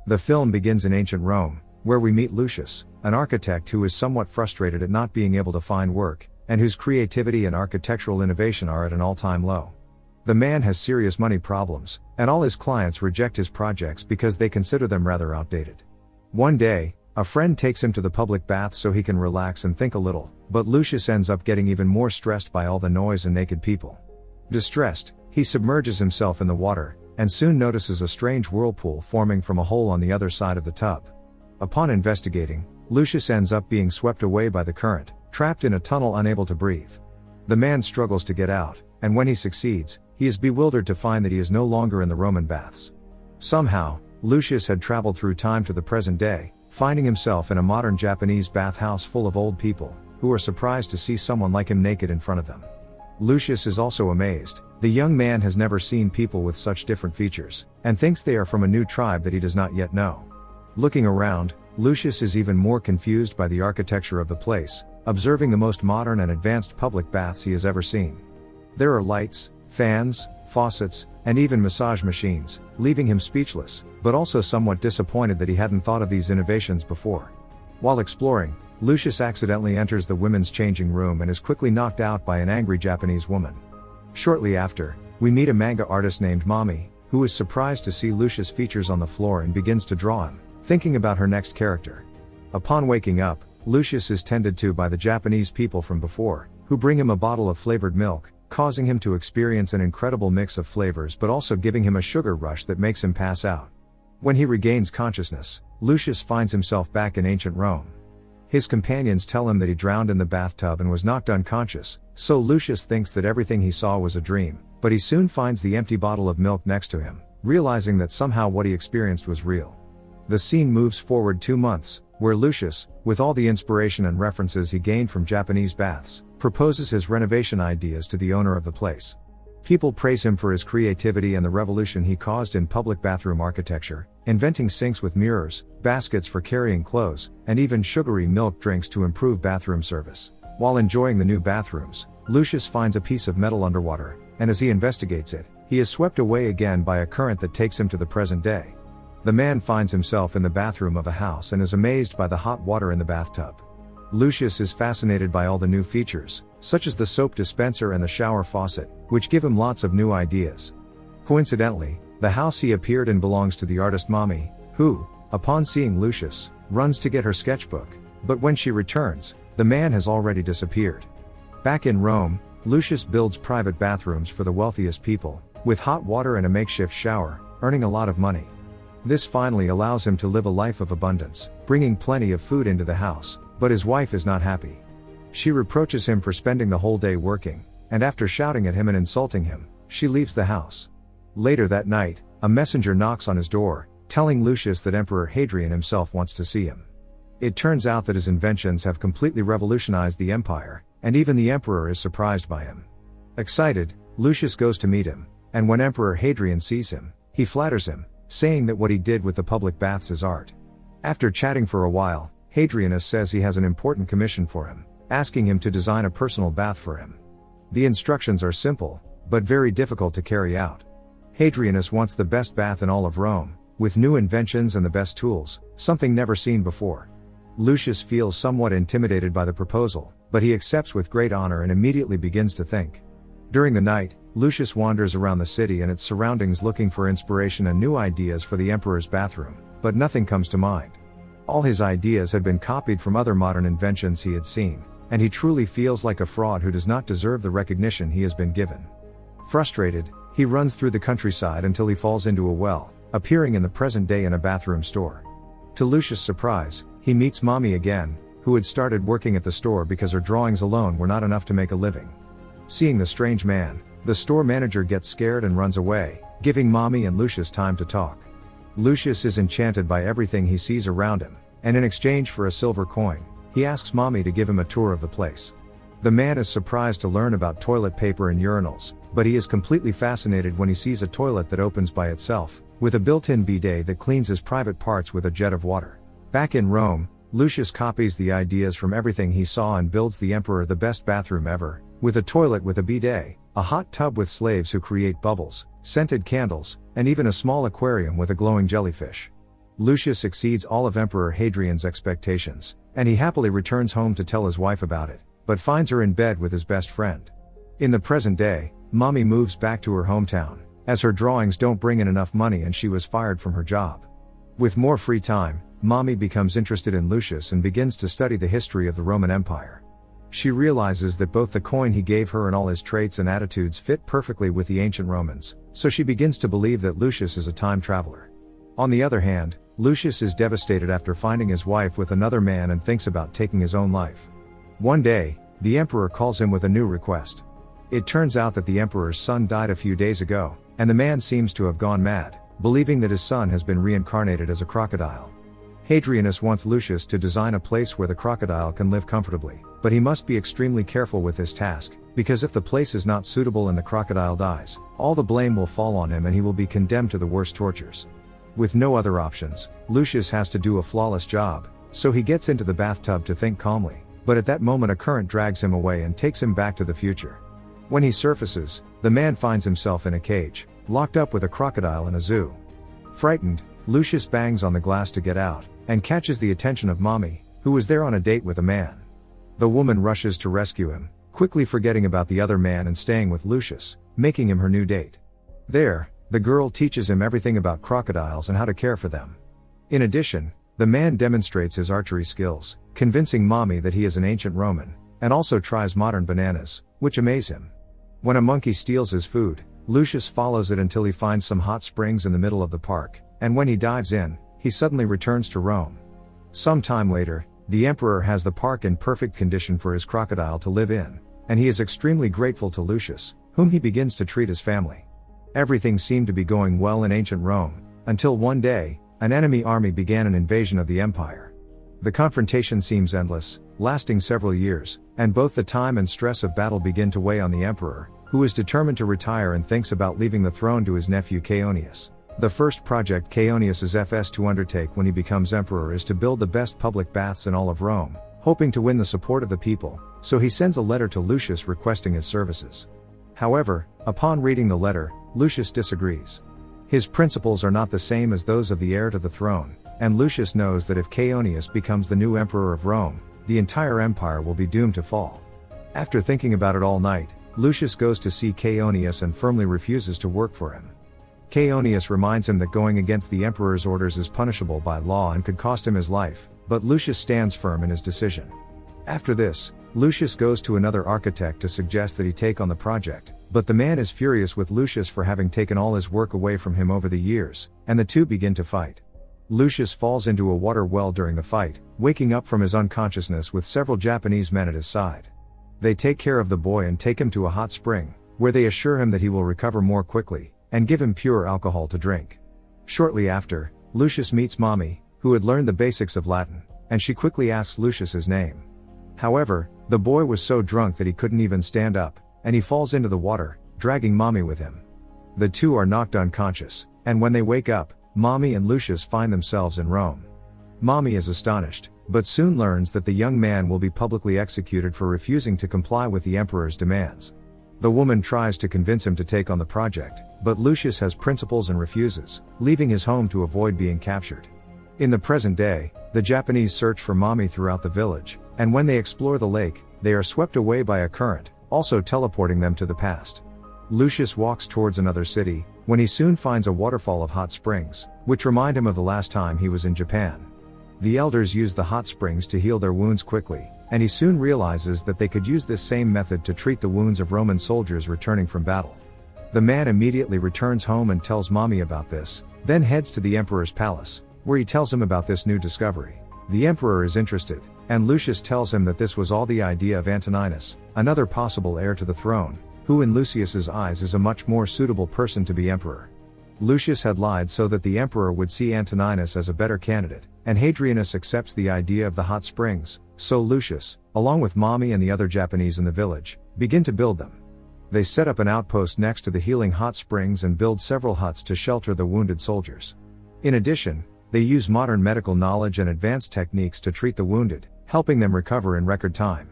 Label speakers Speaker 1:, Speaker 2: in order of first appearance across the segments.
Speaker 1: The film begins in ancient Rome, where we meet Lucius, an architect who is somewhat frustrated at not being able to find work, and whose creativity and architectural innovation are at an all-time low. The man has serious money problems, and all his clients reject his projects because they consider them rather outdated. One day, a friend takes him to the public baths so he can relax and think a little, but Lucius ends up getting even more stressed by all the noise and naked people. Distressed, he submerges himself in the water, and soon notices a strange whirlpool forming from a hole on the other side of the tub. Upon investigating, Lucius ends up being swept away by the current, trapped in a tunnel unable to breathe. The man struggles to get out, and when he succeeds, he is bewildered to find that he is no longer in the Roman baths. Somehow, Lucius had traveled through time to the present day, finding himself in a modern Japanese bathhouse full of old people, who are surprised to see someone like him naked in front of them. Lucius is also amazed. The young man has never seen people with such different features, and thinks they are from a new tribe that he does not yet know. Looking around, Lucius is even more confused by the architecture of the place, observing the most modern and advanced public baths he has ever seen. There are lights, fans, faucets, and even massage machines, leaving him speechless, but also somewhat disappointed that he hadn't thought of these innovations before. While exploring, Lucius accidentally enters the women's changing room and is quickly knocked out by an angry Japanese woman. Shortly after, we meet a manga artist named Mami, who is surprised to see Lucius' features on the floor and begins to draw him, thinking about her next character. Upon waking up, Lucius is tended to by the Japanese people from before, who bring him a bottle of flavored milk, causing him to experience an incredible mix of flavors but also giving him a sugar rush that makes him pass out. When he regains consciousness, Lucius finds himself back in ancient Rome. His companions tell him that he drowned in the bathtub and was knocked unconscious, so Lucius thinks that everything he saw was a dream, but he soon finds the empty bottle of milk next to him, realizing that somehow what he experienced was real. The scene moves forward 2 months, where Lucius, with all the inspiration and references he gained from Japanese baths, proposes his renovation ideas to the owner of the place. People praise him for his creativity and the revolution he caused in public bathroom architecture, inventing sinks with mirrors, baskets for carrying clothes, and even sugary milk drinks to improve bathroom service. While enjoying the new bathrooms, Lucius finds a piece of metal underwater, and as he investigates it, he is swept away again by a current that takes him to the present day. The man finds himself in the bathroom of a house and is amazed by the hot water in the bathtub. Lucius is fascinated by all the new features, such as the soap dispenser and the shower faucet, which give him lots of new ideas. Coincidentally, the house he appeared in belongs to the artist Mami, who, upon seeing Lucius, runs to get her sketchbook, but when she returns, the man has already disappeared. Back in Rome, Lucius builds private bathrooms for the wealthiest people, with hot water and a makeshift shower, earning a lot of money. This finally allows him to live a life of abundance, bringing plenty of food into the house, but his wife is not happy. She reproaches him for spending the whole day working, and after shouting at him and insulting him, she leaves the house. Later that night, a messenger knocks on his door, telling Lucius that Emperor Hadrian himself wants to see him. It turns out that his inventions have completely revolutionized the empire, and even the emperor is surprised by him. Excited, Lucius goes to meet him, and when Emperor Hadrian sees him, he flatters him, saying that what he did with the public baths is art. After chatting for a while, Hadrianus says he has an important commission for him, asking him to design a personal bath for him. The instructions are simple, but very difficult to carry out. Hadrianus wants the best bath in all of Rome, with new inventions and the best tools, something never seen before. Lucius feels somewhat intimidated by the proposal, but he accepts with great honor and immediately begins to think. During the night, Lucius wanders around the city and its surroundings looking for inspiration and new ideas for the emperor's bathroom, but nothing comes to mind. All his ideas had been copied from other modern inventions he had seen, and he truly feels like a fraud who does not deserve the recognition he has been given. Frustrated, he runs through the countryside until he falls into a well, appearing in the present day in a bathroom store. To Lucius' surprise, he meets Mami again, who had started working at the store because her drawings alone were not enough to make a living. Seeing the strange man, the store manager gets scared and runs away, giving Mami and Lucius time to talk. Lucius is enchanted by everything he sees around him, and in exchange for a silver coin, he asks Mami to give him a tour of the place. The man is surprised to learn about toilet paper and urinals, but he is completely fascinated when he sees a toilet that opens by itself, with a built-in bidet that cleans his private parts with a jet of water. Back in Rome, Lucius copies the ideas from everything he saw and builds the emperor the best bathroom ever, with a toilet with a bidet, a hot tub with slaves who create bubbles, scented candles, and even a small aquarium with a glowing jellyfish. Lucius exceeds all of Emperor Hadrian's expectations, and he happily returns home to tell his wife about it, but finds her in bed with his best friend. In the present day, Mommy moves back to her hometown, as her drawings don't bring in enough money and she was fired from her job. With more free time, Mommy becomes interested in Lucius and begins to study the history of the Roman Empire. She realizes that both the coin he gave her and all his traits and attitudes fit perfectly with the ancient Romans, so she begins to believe that Lucius is a time traveler. On the other hand, Lucius is devastated after finding his wife with another man and thinks about taking his own life. One day, the emperor calls him with a new request. It turns out that the emperor's son died a few days ago, and the man seems to have gone mad, believing that his son has been reincarnated as a crocodile. Hadrianus wants Lucius to design a place where the crocodile can live comfortably, but he must be extremely careful with this task, because if the place is not suitable and the crocodile dies, all the blame will fall on him and he will be condemned to the worst tortures. With no other options, Lucius has to do a flawless job, so he gets into the bathtub to think calmly, but at that moment a current drags him away and takes him back to the future. When he surfaces, the man finds himself in a cage, locked up with a crocodile in a zoo. Frightened, Lucius bangs on the glass to get out, and catches the attention of Mommy, who was there on a date with a man. The woman rushes to rescue him, quickly forgetting about the other man and staying with Lucius, making him her new date. There, the girl teaches him everything about crocodiles and how to care for them. In addition, the man demonstrates his archery skills, convincing Mommy that he is an ancient Roman, and also tries modern bananas, which amaze him. When a monkey steals his food, Lucius follows it until he finds some hot springs in the middle of the park, and when he dives in, he suddenly returns to Rome. Some time later, the emperor has the park in perfect condition for his crocodile to live in, and he is extremely grateful to Lucius, whom he begins to treat as family. Everything seemed to be going well in ancient Rome, until one day, an enemy army began an invasion of the empire. The confrontation seems endless, lasting several years, and both the time and stress of battle begin to weigh on the emperor, who is determined to retire and thinks about leaving the throne to his nephew Caeonius. The first project Caeonius is to undertake when he becomes emperor is to build the best public baths in all of Rome, hoping to win the support of the people, so he sends a letter to Lucius requesting his services. However, upon reading the letter, Lucius disagrees. His principles are not the same as those of the heir to the throne, and Lucius knows that if Caeonius becomes the new emperor of Rome, the entire empire will be doomed to fall. After thinking about it all night, Lucius goes to see Caeonius and firmly refuses to work for him. Caeonius reminds him that going against the emperor's orders is punishable by law and could cost him his life, but Lucius stands firm in his decision. After this, Lucius goes to another architect to suggest that he take on the project, but the man is furious with Lucius for having taken all his work away from him over the years, and the two begin to fight. Lucius falls into a water well during the fight, waking up from his unconsciousness with several Japanese men at his side. They take care of the boy and take him to a hot spring, where they assure him that he will recover more quickly, and give him pure alcohol to drink. Shortly after, Lucius meets Mommy, who had learned the basics of Latin, and she quickly asks Lucius his name. However, the boy was so drunk that he couldn't even stand up, and he falls into the water, dragging Mommy with him. The two are knocked unconscious, and when they wake up, Mommy and Lucius find themselves in Rome. Mommy is astonished, but soon learns that the young man will be publicly executed for refusing to comply with the emperor's demands. The woman tries to convince him to take on the project, but Lucius has principles and refuses, leaving his home to avoid being captured. In the present day, the Japanese search for Mommy throughout the village, and when they explore the lake, they are swept away by a current, also teleporting them to the past. Lucius walks towards another city, when he soon finds a waterfall of hot springs, which remind him of the last time he was in Japan. The elders use the hot springs to heal their wounds quickly, and he soon realizes that they could use this same method to treat the wounds of Roman soldiers returning from battle. The man immediately returns home and tells Mommy about this, then heads to the emperor's palace, where he tells him about this new discovery. The emperor is interested, and Lucius tells him that this was all the idea of Antoninus, another possible heir to the throne, who in Lucius's eyes is a much more suitable person to be emperor. Lucius had lied so that the emperor would see Antoninus as a better candidate, and Hadrianus accepts the idea of the hot springs, so Lucius, along with Mommy and the other Japanese in the village, begin to build them. They set up an outpost next to the healing hot springs and build several huts to shelter the wounded soldiers. In addition, they use modern medical knowledge and advanced techniques to treat the wounded, helping them recover in record time.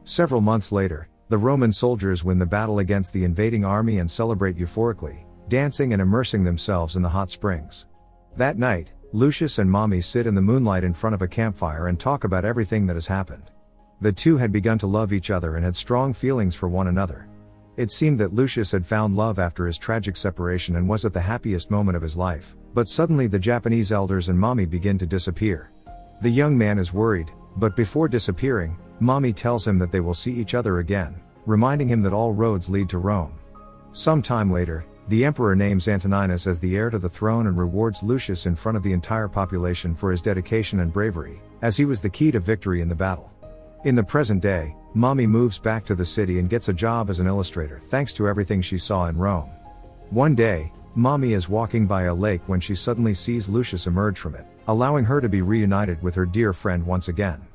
Speaker 1: Several months later, the Roman soldiers win the battle against the invading army and celebrate euphorically, dancing and immersing themselves in the hot springs. That night, Lucius and Mommy sit in the moonlight in front of a campfire and talk about everything that has happened. The two had begun to love each other and had strong feelings for one another. It seemed that Lucius had found love after his tragic separation and was at the happiest moment of his life, but suddenly the Japanese elders and Mommy begin to disappear. The young man is worried, but before disappearing, Mommy tells him that they will see each other again, reminding him that all roads lead to Rome. Some time later, the emperor names Antoninus as the heir to the throne and rewards Lucius in front of the entire population for his dedication and bravery, as he was the key to victory in the battle. In the present day, Mommy moves back to the city and gets a job as an illustrator thanks to everything she saw in Rome. One day, Mommy is walking by a lake when she suddenly sees Lucius emerge from it, allowing her to be reunited with her dear friend once again.